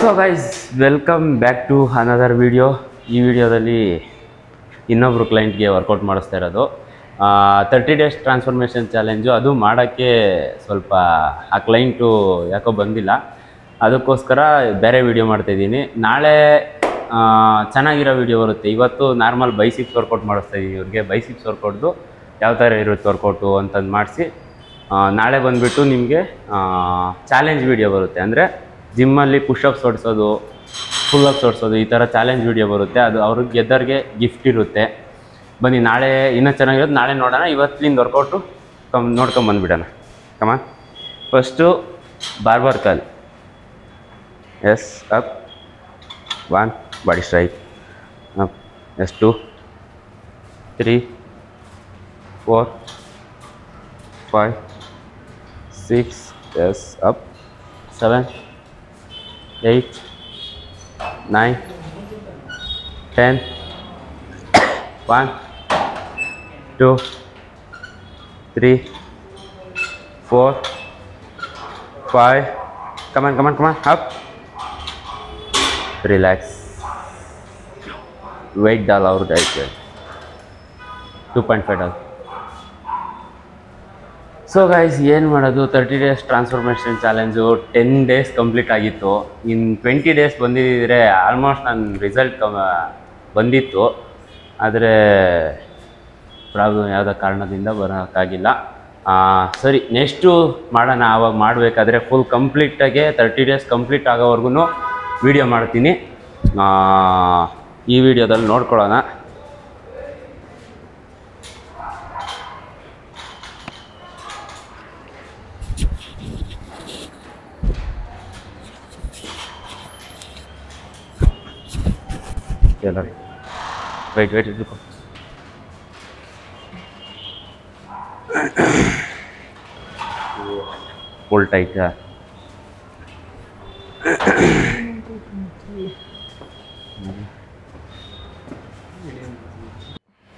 So guys welcome back to another video. ಈ ವಿಡಿಯೋದಲ್ಲಿ ಇನ್ನೊಬ್ರು ಕ್ಲೈಂಟ್ಗೆ ವರ್ಕೌಟ್ ಮಾಡಿಸ್ತಾ ಇರೋದು 30 ಡೇಸ್ ಟ್ರಾನ್ಸ್ಫಾರ್ಮೇಷನ್ ಚಾಲೆಂಜು. ಅದು ಮಾಡೋಕ್ಕೆ ಸ್ವಲ್ಪ ಆ ಕ್ಲೈಂಟು ಯಾಕೋ ಬಂದಿಲ್ಲ, ಅದಕ್ಕೋಸ್ಕರ ಬೇರೆ ವಿಡಿಯೋ ಮಾಡ್ತಾಯಿದ್ದೀನಿ. ನಾಳೆ ಚೆನ್ನಾಗಿರೋ ವಿಡಿಯೋ ಬರುತ್ತೆ. ಇವತ್ತು ನಾರ್ಮಲ್ ಬೈಸಿಪ್ಸ್ ವರ್ಕೌಟ್ ಮಾಡಿಸ್ತಾಯಿದ್ದೀನಿ ಇವ್ರಿಗೆ. ಬೈಸಿಪ್ಸ್ ವರ್ಕೌಟ್ದು ಯಾವ ಥರ ಇರುತ್ತೆ ವರ್ಕೌಟು ಅಂತಂದು ಮಾಡಿಸಿ ನಾಳೆ ಬಂದುಬಿಟ್ಟು ನಿಮಗೆ ಚಾಲೆಂಜ್ ವಿಡಿಯೋ ಬರುತ್ತೆ. ಅಂದರೆ ಜಿಮ್ಮಲ್ಲಿ ಪುಷಪ್ಸ್ ಹೊಡ್ಸೋದು, ಫುಲ್ ಅಪ್ಸ್ ಹೊಡ್ಸೋದು, ಈ ಥರ ಚಾಲೆಂಜ್ ವಿಡಿಯೋ ಬರುತ್ತೆ. ಅದು ಅವ್ರಿಗೆ ಗೆದ್ದರ್ಗೆ ಗಿಫ್ಟ್ ಇರುತ್ತೆ. ಬನ್ನಿ, ನಾಳೆ ಇನ್ನೂ ಚೆನ್ನಾಗಿರೋದು ನಾಳೆ ನೋಡೋಣ. ಇವತ್ತಿನ ವರ್ಕೌಟು ನೋಡ್ಕೊಂಬಂದುಬಿಡೋಣ. Come on. First barbell curl. Yes, up 1, body straight, up. Yes 2, 3, 4, 5, 6, yes, up. 7, 8, 9, 10, 1, 2, 3, 4, 5. Come on, up. Relax. Weight डाल और डाइट 2.5 डाल. ಸೊ ಗೈಸ್, ಏನು ಮಾಡೋದು, 30 days transformation challenge 10 days complete ಆಗಿತ್ತು. ಇನ್ನು 20 ಡೇಸ್ ಬಂದಿದ್ದರೆ ಆಲ್ಮೋಸ್ಟ್ ನನ್ನ ರಿಸಲ್ಟ್ ಬಂದಿತ್ತು. ಆದರೆ ಪ್ರಾಬ್ಲಮ್ ಯಾವುದೋ ಕಾರಣದಿಂದ ಬರೋಕ್ಕಾಗಿಲ್ಲ. ಸರಿ, ನೆಕ್ಸ್ಟು ಮಾಡೋಣ. ಆವಾಗ ಮಾಡಬೇಕಾದ್ರೆ ಫುಲ್ ಕಂಪ್ಲೀಟಾಗೆ 30 ಡೇಸ್ ಕಂಪ್ಲೀಟ್ ಆಗೋವರೆಗೂ ವೀಡಿಯೋ ಮಾಡ್ತೀನಿ. ಈ ವಿಡಿಯೋದಲ್ಲಿ ನೋಡ್ಕೊಳ್ಳೋಣ. wait रुको. Pull tight है.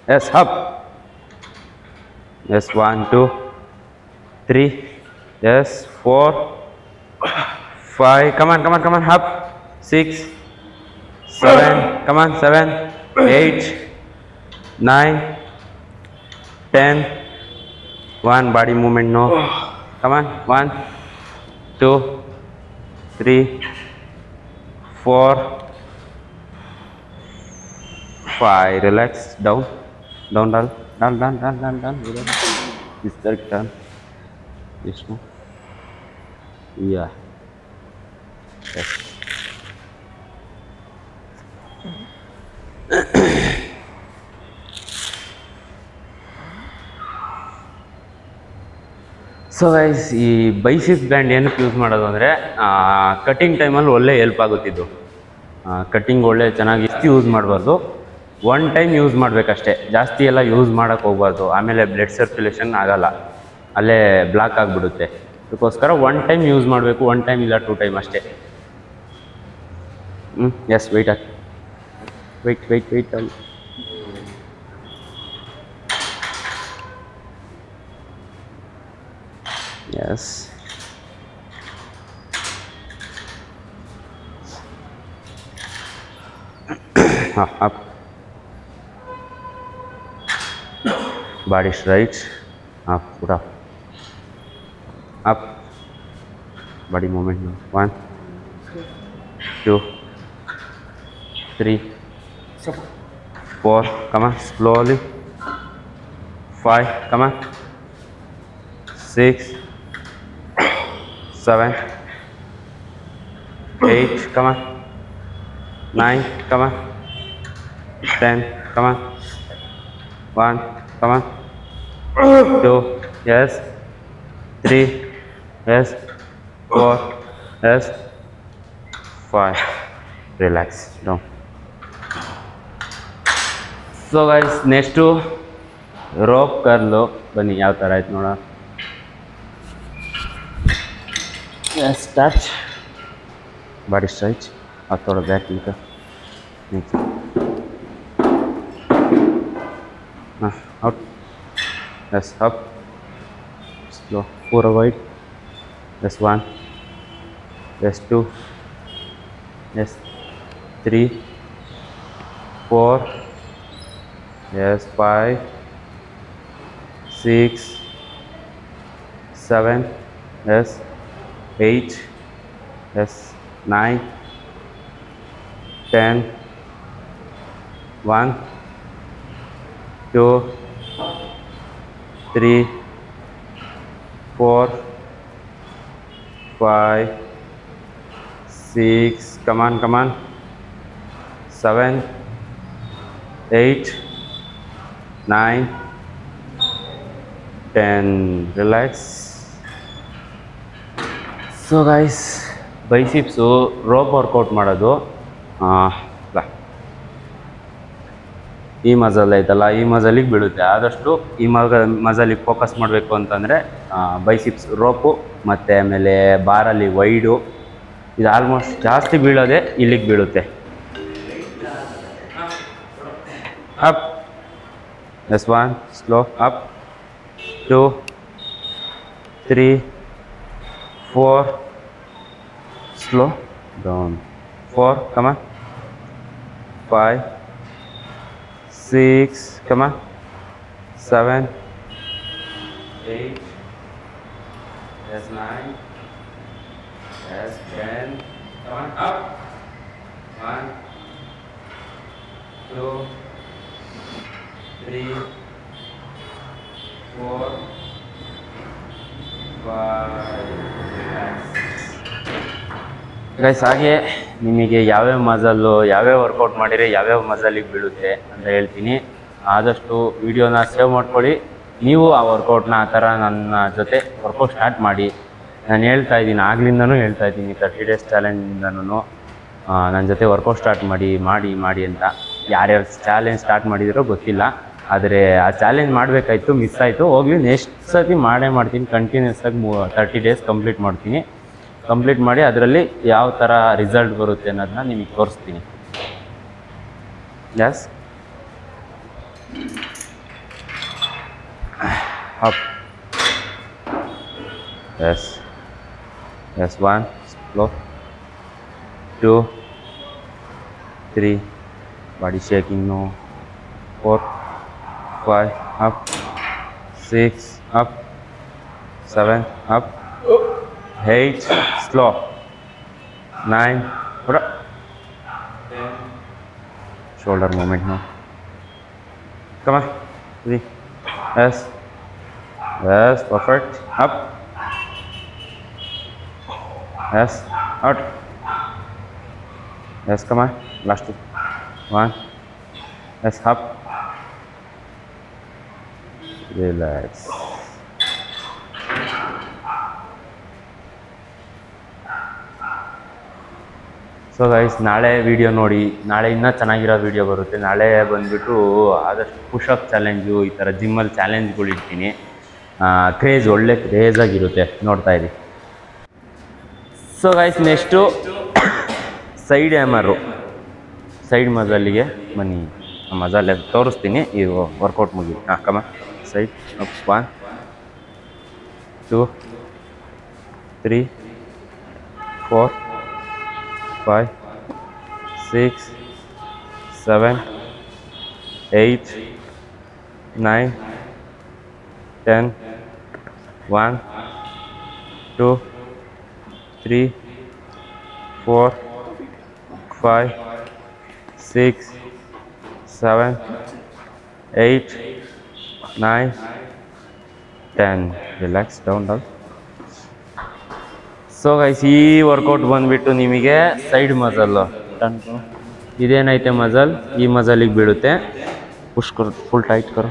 Yes, up. Yes, 1, 2, 3. Yes, 4, 5. Come on, up. 6, 7, come on, 7, 8, 9, 10. 1, body movement, no. Come on, 1, 2, 3, 4, 5. Relax, down. This side turn. This one. Yeah. Yes. So guys, ಈ biceps band ಏನಕ್ಕೆ use ಮಾಡೋದು ಅಂದರೆ cutting ಟೈಮಲ್ಲಿ ಒಳ್ಳೆ help ಆಗುತ್ತಿದ್ದು. Cutting ಒಳ್ಳೆ ಚೆನ್ನಾಗಿ use ಮಾಡಬಾರ್ದು. 1 time use ಮಾಡಬೇಕಷ್ಟೇ, ಜಾಸ್ತಿ ಎಲ್ಲ ಯೂಸ್ ಮಾಡೋಕ್ಕೆ ಹೋಗ್ಬಾರ್ದು. ಆಮೇಲೆ ಬ್ಲಡ್ ಸರ್ಕ್ಯುಲೇಷನ್ ಆಗೋಲ್ಲ, ಅಲ್ಲೇ ಬ್ಲಾಕ್ ಆಗಿಬಿಡುತ್ತೆ. ಅದಕ್ಕೋಸ್ಕರ 1 ಟೈಮ್ ಯೂಸ್ ಮಾಡಬೇಕು. 1 ಟೈಮ್ ಇಲ್ಲ 2 ಟೈಮ್ ಅಷ್ಟೇ. ಎಸ್, ವೆಯ್ಟ್ ಹಾಕಿ. ವೆಯ್ಟ್ ಅಲ್ಲಿ. Yes. Up. Body straight. Up. Put up. Up. Body movement. 1, 2, 3, 4. Come on, slowly. 5. Come on. 6, 7, 8, come on. 9, come on. 10, come on. 1, come on. 2, yes. 3, yes. 4, yes. 5. Relax, down. So guys, next to rope curl. ಬನ್ನಿ ಯಾವ ಥರ ಆಯ್ತು ನೋಡ. Yes, touch. Body stretch. और थोड़ा back निकल. Out. Yes, up. Slow. Pura wide. Yes, 1. Yes, 2. yes, 3, 4, yes, 5, 6, 7, yes, 8, yes, 9, 10, 1, 2, 3, 4, 5, 6, come on, 7, 8, 9, 10, relax. So guys, biceps rope workout ಮಾಡೋದು, ಈ ಮಜಲ್ ಐತಲ್ಲ, ಈ ಮಜಲಿಗೆ ಬೀಳುತ್ತೆ. ಆದಷ್ಟು ಈ ಮಜಲಿಗೆ ಫೋಕಸ್ ಮಾಡಬೇಕು ಅಂತಂದರೆ ಬೈಸಿಪ್ಸ್ ರೋಪು ಮತ್ತು ಆಮೇಲೆ ಬಾರಲ್ಲಿ ವೈಡು, ಇದು ಆಲ್ಮೋಸ್ಟ್ ಜಾಸ್ತಿ ಬೀಳೋದೆ ಇಲ್ಲಿಗೆ ಬೀಳುತ್ತೆ. Up, yes, 1, slow, up, 2, 3, 4, slow, down, 4, come on, 5, 6, come on, 7, 8, yes, 9, yes, 10, come on, up, 1, 2, 3, 4, 5, guys. ಹಾಗೆ ನಿಮಗೆ ಯಾವ್ಯಾವ ಮಜಲ್ಲು ಯಾವ್ಯಾವ ವರ್ಕೌಟ್ ಮಾಡಿದರೆ ಯಾವ್ಯಾವ ಮಜಲಿಗೆ ಬೀಳುತ್ತೆ ಅಂತ ಹೇಳ್ತೀನಿ. ಆದಷ್ಟು ವಿಡಿಯೋನ ಸೇವ್ ಮಾಡ್ಕೊಳ್ಳಿ. ನೀವು ಆ ವರ್ಕೌಟ್ನ ಆ ಥರ ನನ್ನ ಜೊತೆ ವರ್ಕೌಟ್ ಸ್ಟಾರ್ಟ್ ಮಾಡಿ. ನಾನು ಹೇಳ್ತಾ ಇದ್ದೀನಿ, ಆಗ್ಲಿಂದನೂ ಹೇಳ್ತಾ ಇದ್ದೀನಿ, 30 ಡೇಸ್ ಚಾಲೆಂಜಿಂದನೂ ನನ್ನ ಜೊತೆ ವರ್ಕೌಟ್ ಸ್ಟಾರ್ಟ್ ಮಾಡಿ ಅಂತ. ಯಾರ್ಯಾರು ಚಾಲೆಂಜ್ ಸ್ಟಾರ್ಟ್ ಮಾಡಿದಿರೋ ಗೊತ್ತಿಲ್ಲ, ಆದರೆ ಆ ಚಾಲೆಂಜ್ ಮಾಡಬೇಕಾಯ್ತು, ಮಿಸ್ ಆಯಿತು. ಹೋಗಲಿ, ನೆಕ್ಸ್ಟ್ ಸರ್ತಿ ಮಾಡ್ತೀನಿ. ಕಂಟಿನ್ಯೂಸ್ ಆಗಿ 30 ಡೇಸ್ ಕಂಪ್ಲೀಟ್ ಮಾಡ್ತೀನಿ. ಕಂಪ್ಲೀಟ್ ಮಾಡಿ ಅದರಲ್ಲಿ ಯಾವ ಥರ ರಿಸಲ್ಟ್ ಬರುತ್ತೆ ಅನ್ನೋದನ್ನ ನಿಮಗೆ ತೋರಿಸ್ತೀನಿ. Yes, up, yes, 1, slow, 2, 3, body shaking, no, 4, 5, up, 6, up, 7, up, 8, slow, 9, put up, 10, shoulder movement now, come on, 3, yes, perfect, up, yes, out, yes, come on, last 2, 1, yes, up, relax. So guys, ನಾಳೆ video ನೋಡಿ, ನಾಳೆ ಇನ್ನೂ ಚೆನ್ನಾಗಿರೋ video ಬರುತ್ತೆ. ನಾಳೆ ಬಂದುಬಿಟ್ಟು ಆದಷ್ಟು push-up challenge, ಈ ಥರ ಜಿಮ್ಮಲ್ಲಿ ಚಾಲೆಂಜ್ಗಳು ಇಡ್ತೀನಿ. ಒಳ್ಳೆ ಕ್ರೇಜಾಗಿರುತ್ತೆ, ನೋಡ್ತಾ ಇರಿ. So guys, next side hammer, side ಮಜಲ್ಲಿಗೆ ಬನ್ನಿ. ಮಜಲ್ ತೋರಿಸ್ತೀನಿ, ಇದು ವರ್ಕೌಟ್ ಮುಗಿ. Come side up, 1, 2, 3, 4, 5, 6, 7, 8, 9, 10, 1, 2, 3, 4, 5, 6, 7, 8, 9, 10. Relax, down. So guys, ಈ ವರ್ಕೌಟ್ ಬಂದುಬಿಟ್ಟು ನಿಮಗೆ ಸೈಡ್ ಮಜಲ್ಲು, ಇದೇನೈತೆ ಮಜಲ್, ಈ ಮಜಲಿಗೆ ಬೀಳುತ್ತೆ. ಪುಷ್ ಕರು, ಫುಲ್ ಟೈಟ್ ಕರು.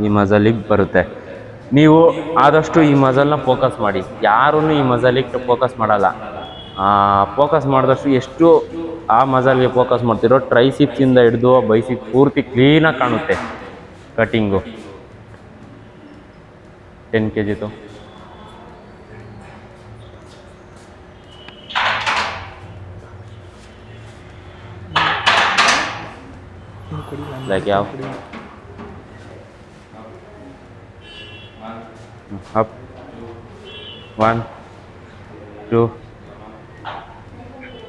ಈ ಮಜಲಿಗೆ ಬರುತ್ತೆ. ನೀವು ಆದಷ್ಟು ಈ ಮಜಲ್ನ ಫೋಕಸ್ ಮಾಡಿ. ಯಾರೂ ಈ ಮಜಲಿಗೆ ಫೋಕಸ್ ಮಾಡಲ್ಲ. ಫೋಕಸ್ ಮಾಡಿದಷ್ಟು ಎಷ್ಟು ಆ ಮಜಲ್ಗೆ ಫೋಕಸ್ ಮಾಡ್ತಿರೋ, ಟ್ರೈಸಿಪ್ಸಿಂದ ಹಿಡಿದು ಬೈಸಿಪ್ ಪೂರ್ತಿ ಕ್ಲೀನಾಗಿ ಕಾಣುತ್ತೆ. ಕಟಿಂಗು 10 kg ತು like ಯಾವ up 1 2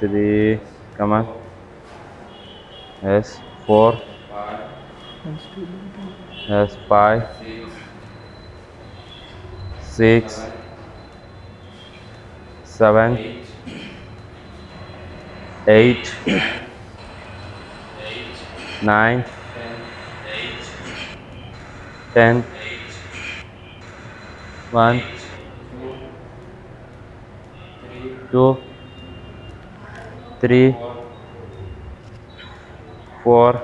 3, come on. Yes, 4. Yes, 5, 6, 7, 8, 9, 10, 1, 2, 3, 4,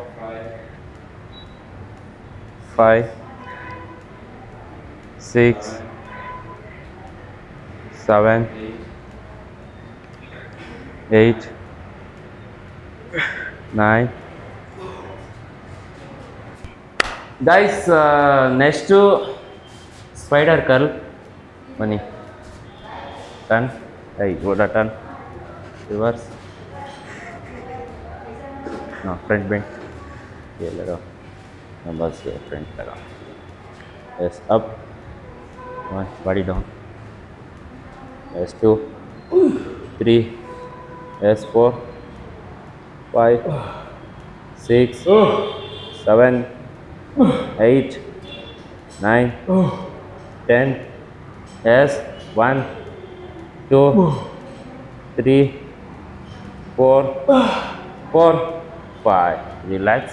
5, 6, 7, 8, 9. Guys, next to spider curl. Money. Turn. Hey, go to turn. Reverse. No, front bend. Here, let go. Numbers here, front, let go. Yes, up. 1, body down. Yes, 2, 3. Yes, 4, 5, 6, 7, 8, 9, 10. Yes, 1, 2, 3, 4, 4, 5. Relax.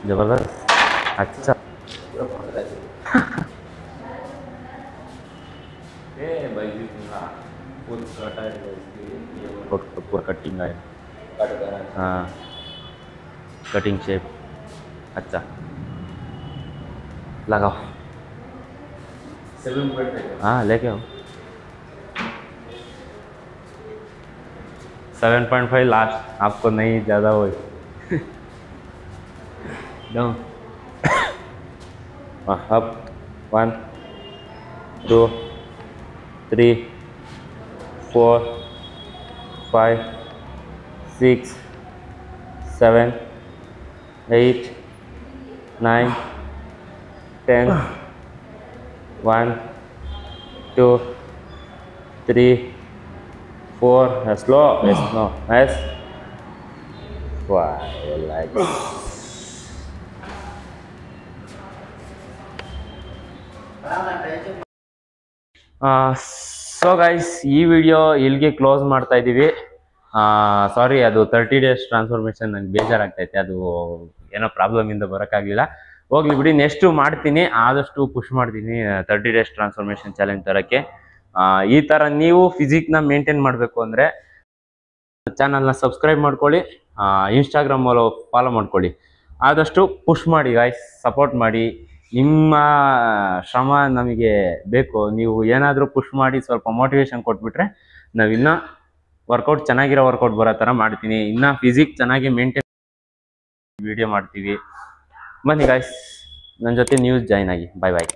जबरदस्त. अच्छा. पूरा cutting है. हाँ, cutting shape. अच्छा, लगाओ. हाँ, लेके आओ. 7.5 लास्ट. आपको नहीं ज़्यादा हो. Down. Up. 1, 2, 3, 4, 5, 6, 7, 8, 9, 10. 1, 2, 3, 4. Slow. Yes, no. Yes. 5. Relax. So guys, ಈ ವಿಡಿಯೋ ಇಲ್ಲಿಗೆ ಕ್ಲೋಸ್ ಮಾಡ್ತಾ ಇದ್ದೀವಿ. ಸಾರಿ, ಅದು 30 days ಟ್ರಾನ್ಸ್ಫಾರ್ಮೇಷನ್ ನಂಗೆ ಬೇಜಾರಾಗ್ತೈತೆ. ಅದು ಏನೋ ಪ್ರಾಬ್ಲಮಿಂದ ಬರೋಕ್ಕಾಗಲಿಲ್ಲ. ಹೋಗ್ಲಿ ಬಿಡಿ, ನೆಕ್ಸ್ಟು ಮಾಡ್ತೀನಿ. ಆದಷ್ಟು ಪುಷ್ ಮಾಡ್ತೀನಿ 30 days ಟ್ರಾನ್ಸ್ಫಾರ್ಮೇಷನ್ ಚಾಲೆಂಜ್ ತರೋಕ್ಕೆ. ಈ ಥರ ನೀವು ಫಿಸಿಕ್ನ ಮೇಂಟೈನ್ ಮಾಡಬೇಕು ಅಂದರೆ ಚಾನಲ್ನ ಸಬ್ಸ್ಕ್ರೈಬ್ ಮಾಡ್ಕೊಳ್ಳಿ, ಇನ್ಸ್ಟಾಗ್ರಾಮಲ್ಲೂ ಫಾಲೋ ಮಾಡ್ಕೊಳ್ಳಿ. ಆದಷ್ಟು ಪುಷ್ ಮಾಡಿ ಗಾಯ್ಸ್, ಸಪೋರ್ಟ್ ಮಾಡಿ. ನಿಮ್ಮ ಶ್ರಮ ನಮಗೆ ಬೇಕು. ನೀವು ಏನಾದರೂ ಪುಷ್ ಮಾಡಿ ಸ್ವಲ್ಪ ಮೋಟಿವೇಶನ್ ಕೊಟ್ಬಿಟ್ರೆ ನಾವು ಇನ್ನೂ ವರ್ಕೌಟ್, ಚೆನ್ನಾಗಿರೋ ವರ್ಕೌಟ್ ಬರೋ ಥರ ಮಾಡ್ತೀನಿ. ಇನ್ನೂ ಫಿಸಿಕ್ ಚೆನ್ನಾಗಿ ಮೇಂಟೈನ್ ವಿಡಿಯೋ ಮಾಡ್ತೀವಿ. ಬನ್ನಿ ಗಾಯ್ಸ್, ನನ್ನ ಜೊತೆ ನೀವು ಜಾಯ್ನ್ ಆಗಿ. ಬಾಯ್ ಬಾಯ್.